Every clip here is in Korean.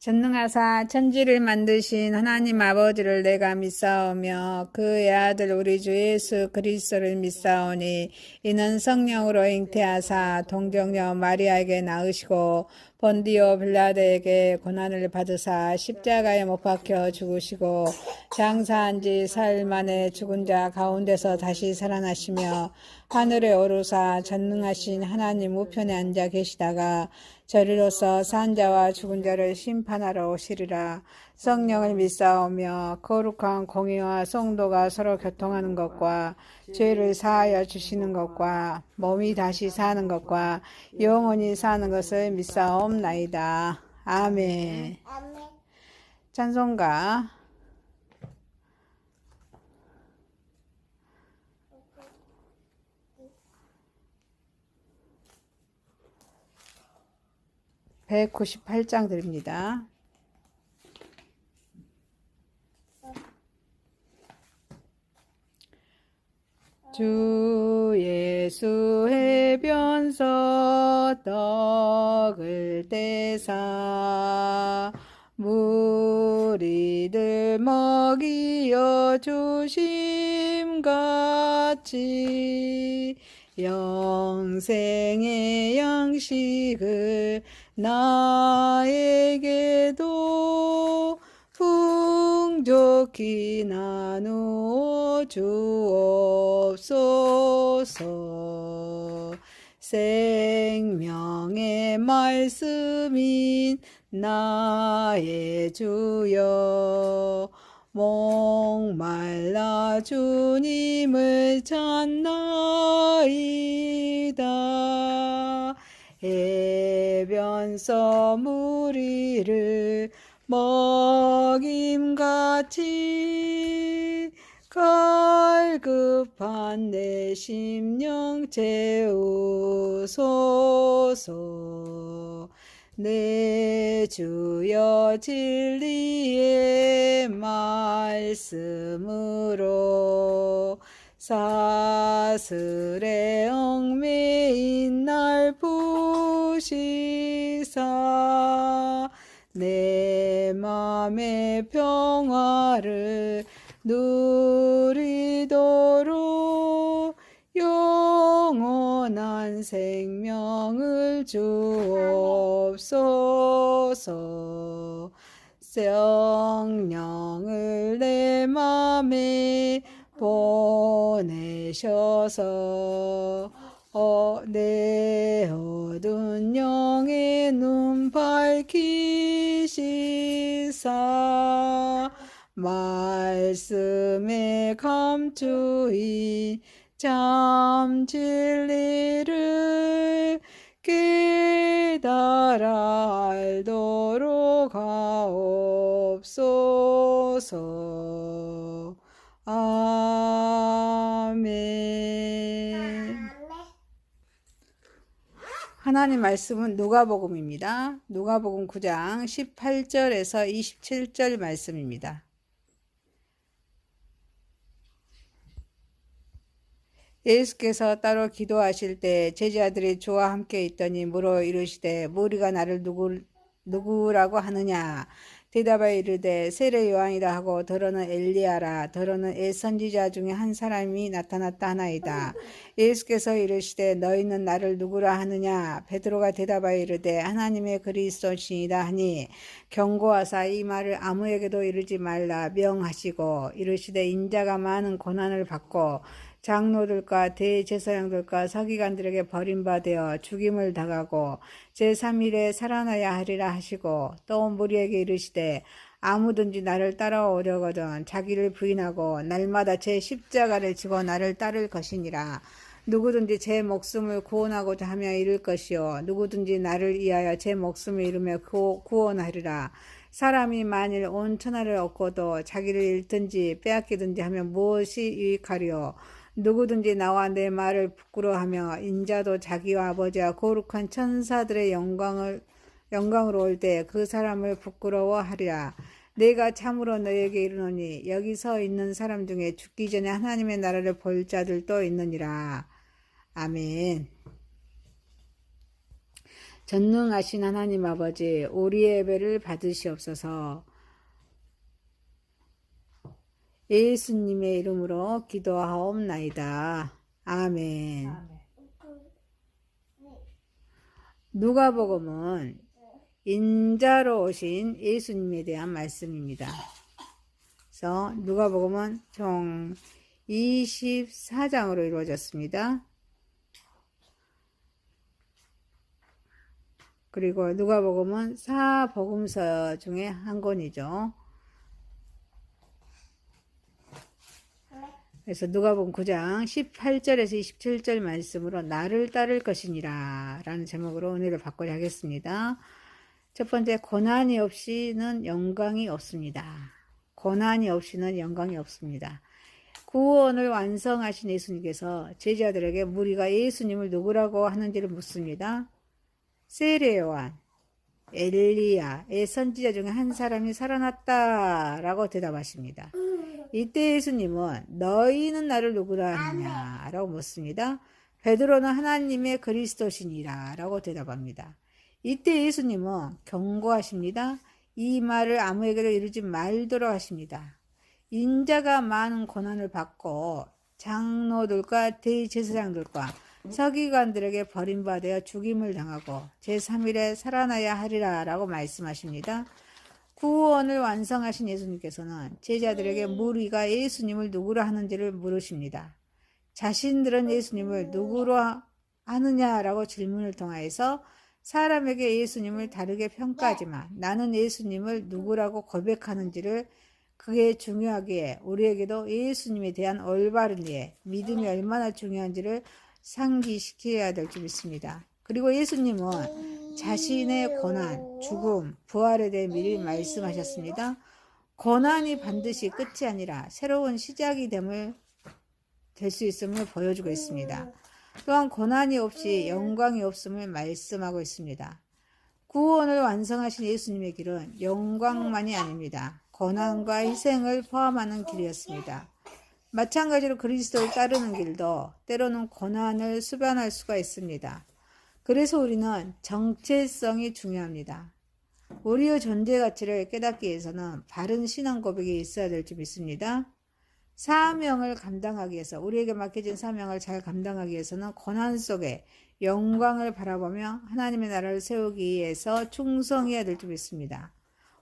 전능하사 천지를 만드신 하나님 아버지를 내가 믿사오며 그의 아들 우리 주 예수 그리스도를 믿사오니 이는 성령으로 잉태하사 동정녀 마리아에게 낳으시고 본디오 빌라도에게 고난을 받으사 십자가에 못 박혀 죽으시고 장사한 지 사흘 만에 죽은 자 가운데서 다시 살아나시며 하늘에 오르사 전능하신 하나님 우편에 앉아 계시다가 저리로서 산 자와 죽은 자를 심판하러 오시리라. 성령을 믿사오며 거룩한 공의와 성도가 서로 교통하는 것과 죄를 사하여 주시는 것과 몸이 다시 사는 것과 영원히 사는 것을 믿사옵나이다. 아멘. 찬송가 198장 드립니다. 주 예수 해변서 떡을 떼사 무리들 먹이어 주심같이 영생의 양식을 나에게도 풍족히 나누어 주옵소서. 생명의 말씀인 나의 주여 목말라 주님을 찾나이다. 해변서 무리를 먹임같이 갈급한 내 심령 채우소서. 내 주여 진리의 말씀으로 사슬에 얽매인 날 부시사 내 맘의 평화를 누리도록 영원한 생명을 주옵소서. 성령을 내 맘에 보내셔서 내 어두운 영의 눈 밝히시사 말씀에 감추인 참 진리를 깨달아 알도록 하옵소서. 아멘. 하나님 말씀은 누가복음입니다. 누가복음 9장 18절에서 27절 말씀입니다. 예수께서 따로 기도하실 때 제자들이 주와 함께 있더니 물어 이르시되 무리가 나를 누구라고 하느냐. 대답하여 이르되 세례 요한이라 하고 더러는 엘리야라 더러는 선지자 중에 한 사람이 나타났다 하나이다. 예수께서 이르시되 너희는 나를 누구라 하느냐. 베드로가 대답하여 이르되 하나님의 그리스도시니라 하니 경고하사 이 말을 아무에게도 이르지 말라 명하시고 이르시되 인자가 많은 고난을 받고 장로들과 대제사장들과 서기관들에게 버림받아 죽임을 당하고 제3일에 살아나야 하리라 하시고 또 무리에게 이르시되 아무든지 나를 따라오려거든 자기를 부인하고 날마다 제 십자가를 지고 나를 따를 것이니라. 누구든지 제 목숨을 구원하고자 하며 잃을 것이요 누구든지 나를 위하여 제 목숨을 잃으며 구원하리라. 사람이 만일 온 천하를 얻고도 자기를 잃든지 빼앗기든지 하면 무엇이 유익하리요. 누구든지 나와 내 말을 부끄러워하며 인자도 자기와 아버지와 거룩한 천사들의 영광으로 올 때 그 사람을 부끄러워하리라. 내가 참으로 너에게 이르노니 여기 서 있는 사람 중에 죽기 전에 하나님의 나라를 볼 자들도 있느니라. 아멘. 전능하신 하나님 아버지, 우리의 예배를 받으시옵소서. 예수님의 이름으로 기도하옵나이다. 아멘. 누가복음은 인자로 오신 예수님에 대한 말씀입니다. 그래서 누가복음은 총 24장으로 이루어졌습니다. 그리고 누가복음은 사복음서 중에 한 권이죠. 그래서 누가복음 9장 18절에서 27절 말씀으로 나를 따를 것이니라 라는 제목으로 은혜를 받고자 하겠습니다. 첫 번째, 고난이 없이는 영광이 없습니다. 고난이 없이는 영광이 없습니다. 구원을 완성하신 예수님께서 제자들에게 무리가 예수님을 누구라고 하는지를 묻습니다. 세례 요한, 엘리야의 선지자 중에 한 사람이 살아났다 라고 대답하십니다. 이때 예수님은 너희는 나를 누구라 하느냐 라고 묻습니다. 베드로는 하나님의 그리스도시니라 라고 대답합니다. 이때 예수님은 경고하십니다. 이 말을 아무에게도 이루지 말도록 하십니다. 인자가 많은 고난을 받고 장로들과 대제사장들과 서기관들에게 버림받아 죽임을 당하고 제3일에 살아나야 하리라 라고 말씀하십니다. 구원을 완성하신 예수님께서는 제자들에게 무리가 예수님을 누구로 하는지를 물으십니다. 자신들은 예수님을 누구로 하느냐라고 질문을 통하여서 사람에게 예수님을 다르게 평가하지만 나는 예수님을 누구라고 고백하는지를 그게 중요하기에 우리에게도 예수님에 대한 올바른 이해, 믿음이 얼마나 중요한지를 상기시켜야 될 줄 믿습니다. 그리고 예수님은 자신의 고난, 죽음, 부활에 대해 미리 말씀하셨습니다. 고난이 반드시 끝이 아니라 새로운 시작이 될 수 있음을 보여주고 있습니다. 또한 고난이 없이 영광이 없음을 말씀하고 있습니다. 구원을 완성하신 예수님의 길은 영광만이 아닙니다. 고난과 희생을 포함하는 길이었습니다. 마찬가지로 그리스도를 따르는 길도 때로는 고난을 수반할 수가 있습니다. 그래서 우리는 정체성이 중요합니다. 우리의 존재 가치를 깨닫기 위해서는 바른 신앙 고백이 있어야 될 줄 믿습니다. 사명을 감당하기 위해서, 우리에게 맡겨진 사명을 잘 감당하기 위해서는 고난 속에 영광을 바라보며 하나님의 나라를 세우기 위해서 충성해야 될 줄 믿습니다.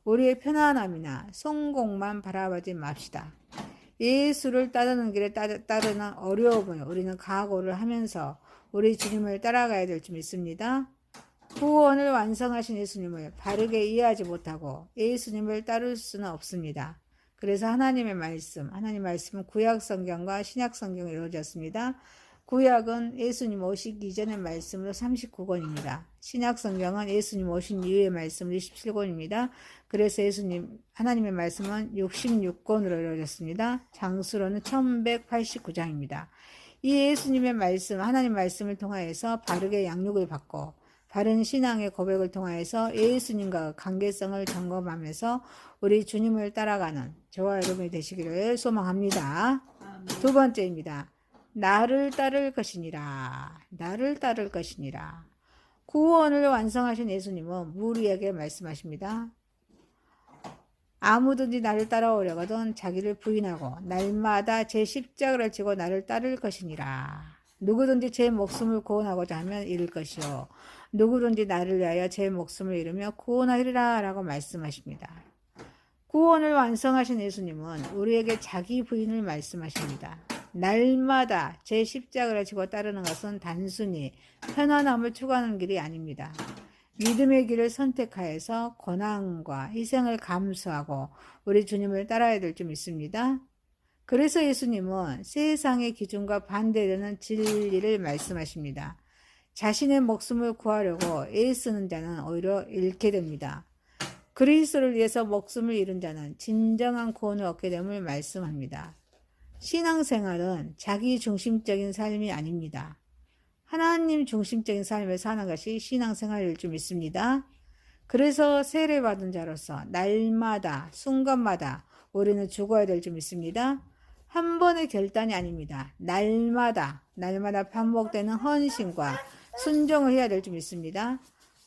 우리의 편안함이나 성공만 바라보지 맙시다. 예수를 따르는 길에 따르는 어려움을 우리는 각오를 하면서 우리 주님을 따라가야 될 줄 믿습니다. 구원을 완성하신 예수님을 바르게 이해하지 못하고 예수님을 따를 수는 없습니다. 그래서 하나님 말씀은 구약 성경과 신약 성경으로 이루어졌습니다. 구약은 예수님 오시기 이전의 말씀으로 39권입니다. 신약 성경은 예수님 오신 이후의 말씀으로 27권입니다. 그래서 하나님의 말씀은 66권으로 이루어졌습니다. 장수로는 1189장입니다. 이 예수님의 말씀, 하나님 말씀을 통하여서 바르게 양육을 받고 바른 신앙의 고백을 통하여서 예수님과 관계성을 점검하면서 우리 주님을 따라가는 저와 여러분이 되시기를 소망합니다. 두 번째입니다. 나를 따를 것이니라. 나를 따를 것이니라. 구원을 완성하신 예수님은 무리에게 말씀하십니다. 아무든지 나를 따라오려거든 자기를 부인하고 날마다 제 십자가를 지고 나를 따를 것이니라. 누구든지 제 목숨을 구원하고자 하면 잃을 것이요 누구든지 나를 위하여 제 목숨을 잃으며 구원하리라 라고 말씀하십니다. 구원을 완성하신 예수님은 우리에게 자기 부인을 말씀하십니다. 날마다 제 십자가를 지고 따르는 것은 단순히 편안함을 추구하는 길이 아닙니다. 믿음의 길을 선택하여서 고난과 희생을 감수하고 우리 주님을 따라야 될 줄 믿습니다. 그래서 예수님은 세상의 기준과 반대되는 진리를 말씀하십니다. 자신의 목숨을 구하려고 애쓰는 자는 오히려 잃게 됩니다. 그리스도를 위해서 목숨을 잃은 자는 진정한 구원을 얻게 됨을 말씀합니다. 신앙생활은 자기 중심적인 삶이 아닙니다. 하나님 중심적인 삶을 사는 것이 신앙생활일 줄 믿습니다. 그래서 세례받은 자로서 날마다 순간마다 우리는 죽어야 될 줄 믿습니다. 한 번의 결단이 아닙니다. 날마다 반복되는 헌신과 순종을 해야 될 줄 믿습니다.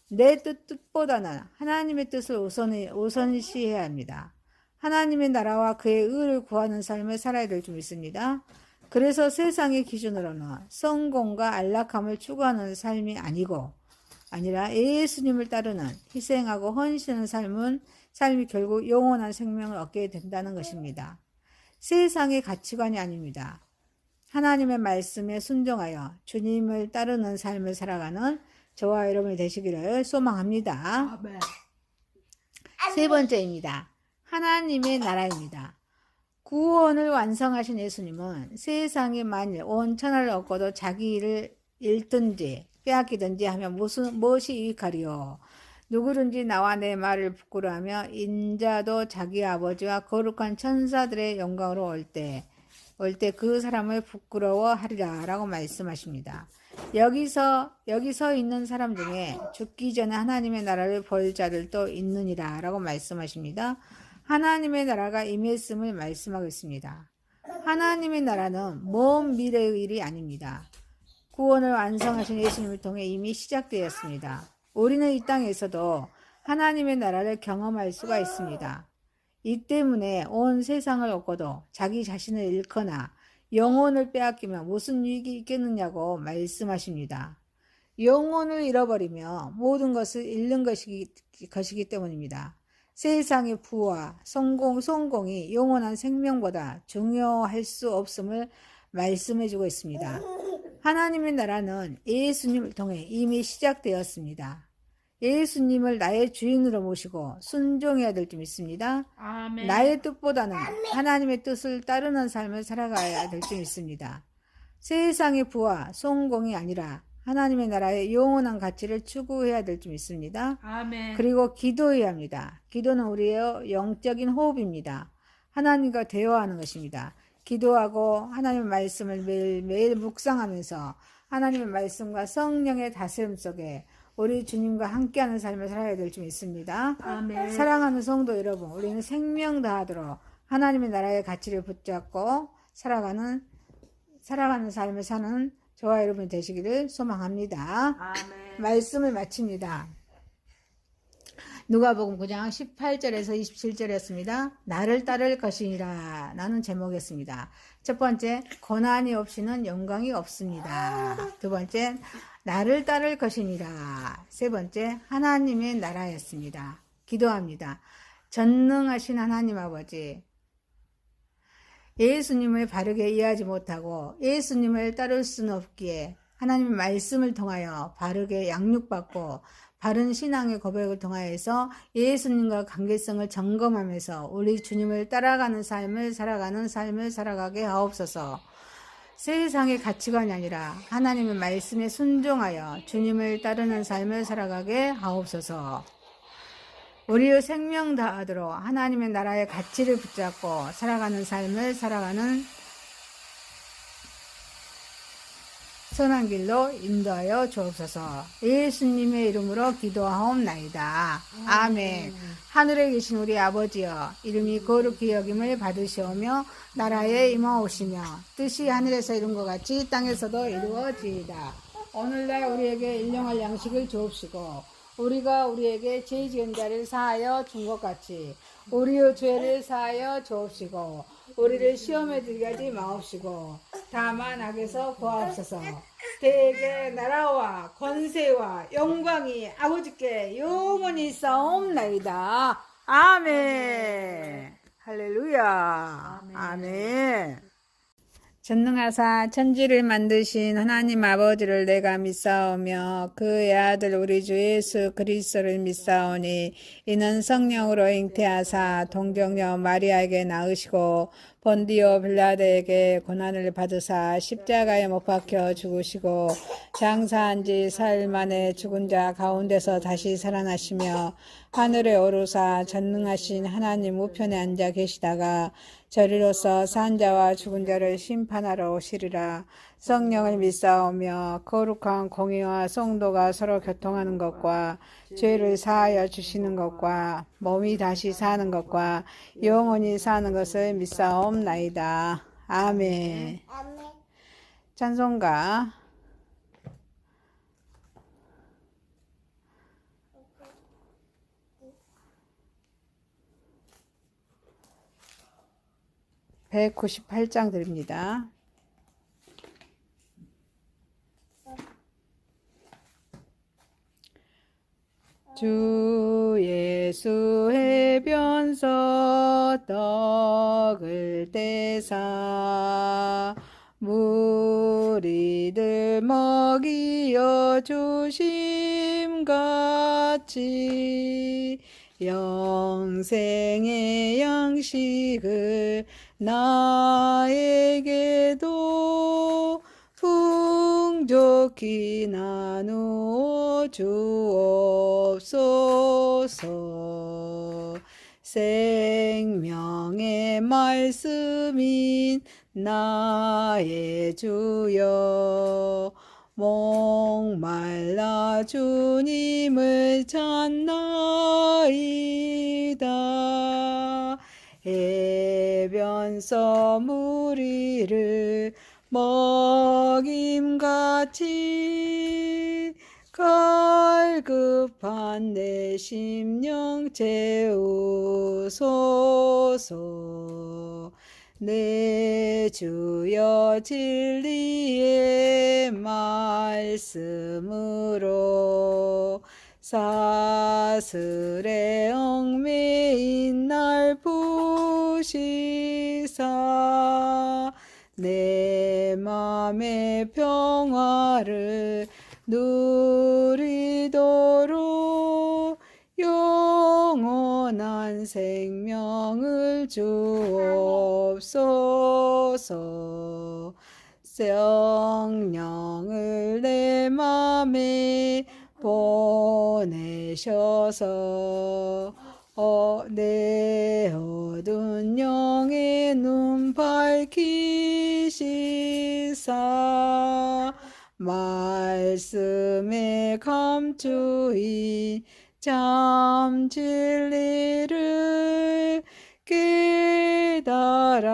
내 뜻보다는 하나님의 뜻을 우선시해야 합니다. 하나님의 나라와 그의 의를 구하는 삶을 살아야 될 줄 믿습니다. 그래서 세상의 기준으로는 성공과 안락함을 추구하는 삶이 아니라 예수님을 따르는 희생하고 헌신하는 삶이 결국 영원한 생명을 얻게 된다는 것입니다. 세상의 가치관이 아닙니다. 하나님의 말씀에 순종하여 주님을 따르는 삶을 살아가는 저와 여러분이 되시기를 소망합니다. 아멘. 세 번째입니다. 하나님의 나라입니다. 구원을 완성하신 예수님은 세상에 만일 온 천하를 얻고도 자기 일을 잃든지 빼앗기든지 하면 무엇이 유익하리요? 누구든지 나와 내 말을 부끄러워하며 인자도 자기 아버지와 거룩한 천사들의 영광으로 올 때 그 사람을 부끄러워하리라 라고 말씀하십니다. 여기서 있는 사람 중에 죽기 전에 하나님의 나라를 볼 자들도 있느니라 라고 말씀하십니다. 하나님의 나라가 임했음을 말씀하고 있습니다. 하나님의 나라는 먼 미래의 일이 아닙니다. 구원을 완성하신 예수님을 통해 이미 시작되었습니다. 우리는 이 땅에서도 하나님의 나라를 경험할 수가 있습니다. 이 때문에 온 세상을 얻고도 자기 자신을 잃거나 영혼을 빼앗기면 무슨 유익이 있겠느냐고 말씀하십니다. 영혼을 잃어버리며 모든 것을 잃는 것이기 때문입니다. 세상의 부와 성공이 영원한 생명보다 중요할 수 없음을 말씀해주고 있습니다. 하나님의 나라는 예수님을 통해 이미 시작되었습니다. 예수님을 나의 주인으로 모시고 순종해야 될 줄 믿습니다. 아멘. 나의 뜻보다는 하나님의 뜻을 따르는 삶을 살아가야 될 줄 믿습니다. 세상의 부와 성공이 아니라 하나님의 나라의 영원한 가치를 추구해야 될 줄 믿습니다. 아멘. 그리고 기도해야 합니다. 기도는 우리의 영적인 호흡입니다. 하나님과 대화하는 것입니다. 기도하고 하나님의 말씀을 매일 묵상하면서 하나님의 말씀과 성령의 다스림 속에 우리 주님과 함께하는 삶을 살아야 될 줄 믿습니다. 아멘. 사랑하는 성도 여러분, 우리는 생명 다하도록 하나님의 나라의 가치를 붙잡고 살아가는 삶을 사는 저와 여러분이 되시기를 소망합니다. 아멘. 말씀을 마칩니다. 누가복음 9장 18절에서 27절이었습니다. 나를 따를 것이니라 라는 제목이었습니다. 첫 번째, 고난이 없이는 영광이 없습니다. 두 번째, 나를 따를 것이니라. 세 번째, 하나님의 나라였습니다. 기도합니다. 전능하신 하나님 아버지, 예수님을 바르게 이해하지 못하고 예수님을 따를 수는 없기에 하나님의 말씀을 통하여 바르게 양육받고 바른 신앙의 고백을 통하여서 예수님과 관계성을 점검하면서 우리 주님을 따라가는 삶을 살아가게 하옵소서. 세상의 가치관이 아니라 하나님의 말씀에 순종하여 주님을 따르는 삶을 살아가게 하옵소서. 우리의 생명 다하도록 하나님의 나라의 가치를 붙잡고 살아가는 삶을 살아가는 선한 길로 인도하여 주옵소서. 예수님의 이름으로 기도하옵나이다. 아멘. 하늘에 계신 우리 아버지여, 이름이 거룩히 여김을 받으시오며 나라에 임하오시며 뜻이 하늘에서 이룬 것 같이 땅에서도 이루어지이다. 오늘날 우리에게 일용할 양식을 주옵시고 우리가 우리에게 죄 지은 자를 사하여 준 것 같이 우리의 죄를 사하여 주옵시고 우리를 시험에 들게 하지 마옵시고 다만 악에서 구하옵소서. 대개 나라와 권세와 영광이 아버지께 영원히 싸움나이다. 아멘. 할렐루야. 아멘. 전능하사 천지를 만드신 하나님 아버지를 내가 믿사오며 그의 아들 우리 주 예수 그리스도를 믿사오니 이는 성령으로 잉태하사 동정녀 마리아에게 낳으시고 본디오 빌라도에게 고난을 받으사 십자가에 못 박혀 죽으시고 장사한 지 사흘 만에 죽은 자 가운데서 다시 살아나시며 하늘에 오르사 전능하신 하나님 우편에 앉아 계시다가 저리로서 산 자와 죽은 자를 심판하러 오시리라. 성령을 믿사오며 거룩한 공의와 성도가 서로 교통하는 것과 죄를 사하여 주시는 것과 몸이 다시 사는 것과 영원히 사는 것을 믿사옵나이다. 아멘. 찬송가 198장 드립니다. 주 예수 해변서 떡을 떼사 무리들 먹이어 주심같이 영생의 양식을 나에게도 풍족히 나누어 주옵소서. 생명의 말씀인 나의 주여 목말라 주님을 찾나이다. 해변서 무리를 먹임같이 갈급한 내 심령 채우소서. 내 주여 진리의 말씀으로 사슬에 얽매인 날 부시사 내 맘의 평화를 누리도록 영원한 생명을 주옵소서. 성령을 내 맘에 보내셔서 내 어두운 영의 눈 밝히시사 말씀에 감추인 참 진리를 깨달아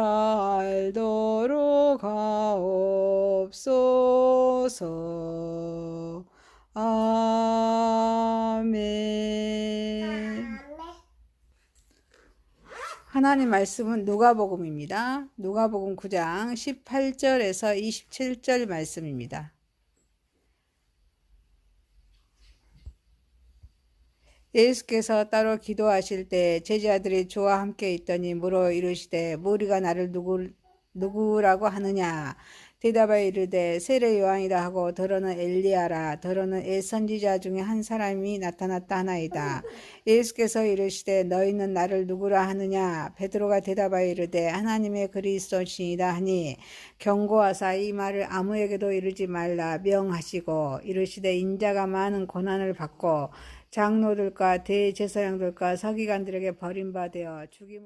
알도록 하옵소서. 아멘. 하나님 말씀은 누가복음입니다. 누가복음 9장 18절에서 27절 말씀입니다. 예수께서 따로 기도하실 때 제자들이 주와 함께 있더니 물어 이르시되 무리가 나를 누구라고 하느냐. 대답하여 이르되 세례 요한이라 하고 더러는 엘리야라 더러는 예선지자 중에 한 사람이 나타났다 하나이다. 예수께서 이르시되 너희는 나를 누구라 하느냐. 베드로가 대답하여 이르되 하나님의 그리스도시니라 하니 경고하사 이 말을 아무에게도 이르지 말라 명하시고 이르시되 인자가 많은 고난을 받고 장로들과 대제사장들과 서기관들에게 버림받아 죽임을